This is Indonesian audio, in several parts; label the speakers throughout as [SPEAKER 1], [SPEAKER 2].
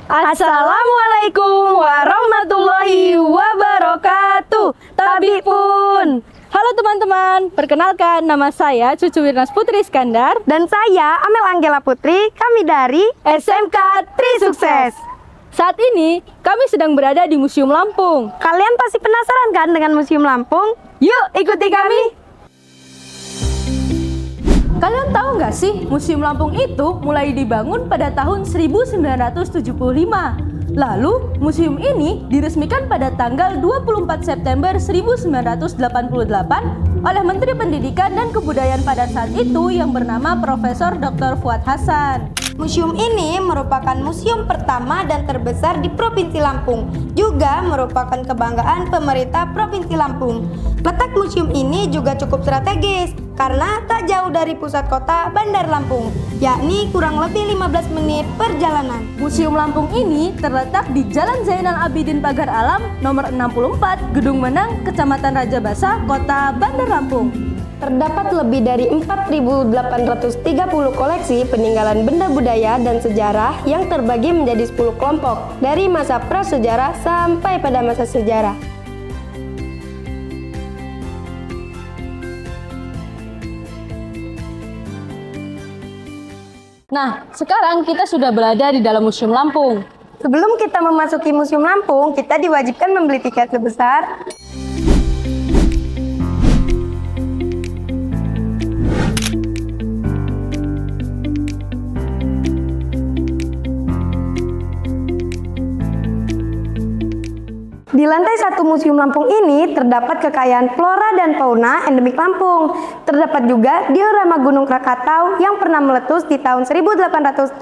[SPEAKER 1] Assalamualaikum warahmatullahi wabarakatuh. Tabipun. Halo teman-teman, perkenalkan nama saya Cucu Wirnas Putri Iskandar.
[SPEAKER 2] Dan saya Amel Anggela Putri, kami dari
[SPEAKER 1] SMK Trisukses. Saat ini kami sedang berada di Museum Lampung.
[SPEAKER 2] Kalian pasti penasaran kan dengan Museum Lampung?
[SPEAKER 1] Yuk ikuti kami. Kalian tahu nggak sih, Museum Lampung itu mulai dibangun pada tahun 1975. Lalu, museum ini diresmikan pada tanggal 24 September 1988 oleh Menteri Pendidikan dan Kebudayaan pada saat itu yang bernama Profesor Dr. Fuad Hasan.
[SPEAKER 2] Museum ini merupakan museum pertama dan terbesar di Provinsi Lampung, juga merupakan kebanggaan pemerintah Provinsi Lampung. Letak museum ini juga cukup strategis karena tak jauh dari pusat kota Bandar Lampung, yakni kurang lebih 15 menit perjalanan.
[SPEAKER 1] Museum Lampung ini terletak di Jalan Zainal Abidin Pagar Alam nomor 64, Gedung Menang, Kecamatan Raja Basa, Kota Bandar Lampung.
[SPEAKER 2] Terdapat lebih dari 4.830 koleksi peninggalan benda budaya dan sejarah yang terbagi menjadi 10 kelompok dari masa prasejarah sampai pada masa sejarah.
[SPEAKER 1] Nah, sekarang kita sudah berada di dalam Museum Lampung.
[SPEAKER 2] Sebelum kita memasuki Museum Lampung, kita diwajibkan membeli tiket sebesar Di lantai 1 Museum Lampung ini terdapat kekayaan flora dan fauna endemik Lampung. Terdapat juga diorama Gunung Krakatau yang pernah meletus di tahun 1883.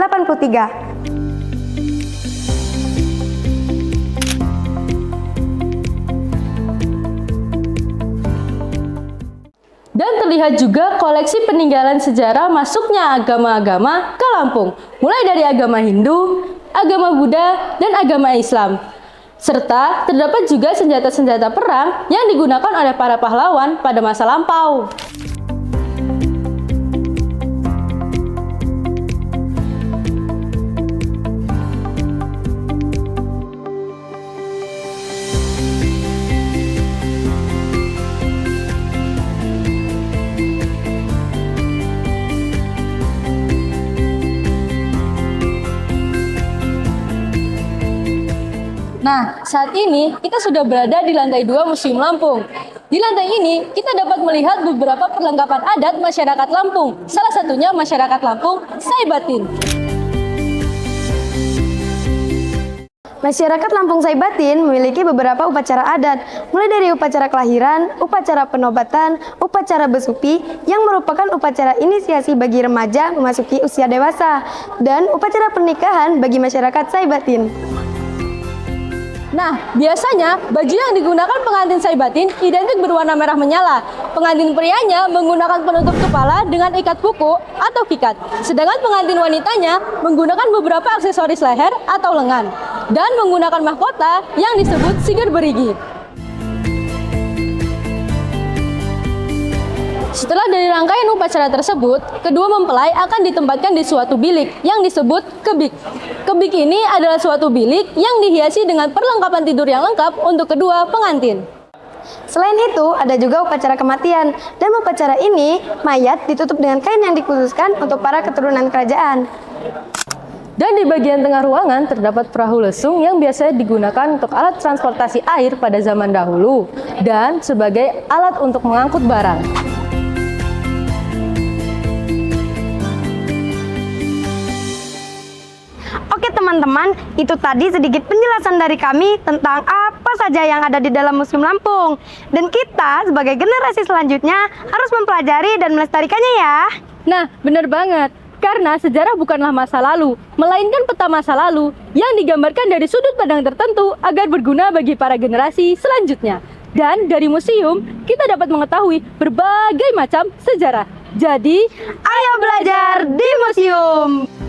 [SPEAKER 1] Dan terlihat juga koleksi peninggalan sejarah masuknya agama-agama ke Lampung, mulai dari agama Hindu, agama Buddha, dan agama Islam. Serta terdapat juga senjata-senjata perang yang digunakan oleh para pahlawan pada masa lampau. Nah, saat ini kita sudah berada di lantai 2 Museum Lampung. Di lantai ini, kita dapat melihat beberapa perlengkapan adat masyarakat Lampung. Salah satunya masyarakat Lampung Saibatin.
[SPEAKER 2] Masyarakat Lampung Saibatin memiliki beberapa upacara adat, mulai dari upacara kelahiran, upacara penobatan, upacara besupi, yang merupakan upacara inisiasi bagi remaja memasuki usia dewasa, dan upacara pernikahan bagi masyarakat Saibatin.
[SPEAKER 1] Nah, biasanya baju yang digunakan pengantin Saibatin identik berwarna merah menyala. Pengantin prianya menggunakan penutup kepala dengan ikat kuku atau kikat. Sedangkan pengantin wanitanya menggunakan beberapa aksesoris leher atau lengan. Dan menggunakan mahkota yang disebut siger berigi. Setelah dari rangkaian upacara tersebut, kedua mempelai akan ditempatkan di suatu bilik yang disebut kebik. Kebik ini adalah suatu bilik yang dihiasi dengan perlengkapan tidur yang lengkap untuk kedua pengantin.
[SPEAKER 2] Selain itu, ada juga upacara kematian. Dan upacara ini, mayat ditutup dengan kain yang dikhususkan untuk para keturunan kerajaan.
[SPEAKER 1] Dan di bagian tengah ruangan terdapat perahu lesung yang biasa digunakan untuk alat transportasi air pada zaman dahulu dan sebagai alat untuk mengangkut barang.
[SPEAKER 2] Oke teman-teman, itu tadi sedikit penjelasan dari kami tentang apa saja yang ada di dalam Museum Lampung. Dan kita sebagai generasi selanjutnya harus mempelajari dan melestarikannya ya.
[SPEAKER 1] Nah, benar banget. Karena sejarah bukanlah masa lalu, melainkan peta masa lalu yang digambarkan dari sudut pandang tertentu agar berguna bagi para generasi selanjutnya. Dan dari museum, kita dapat mengetahui berbagai macam sejarah. Jadi,
[SPEAKER 2] Ayo belajar di museum!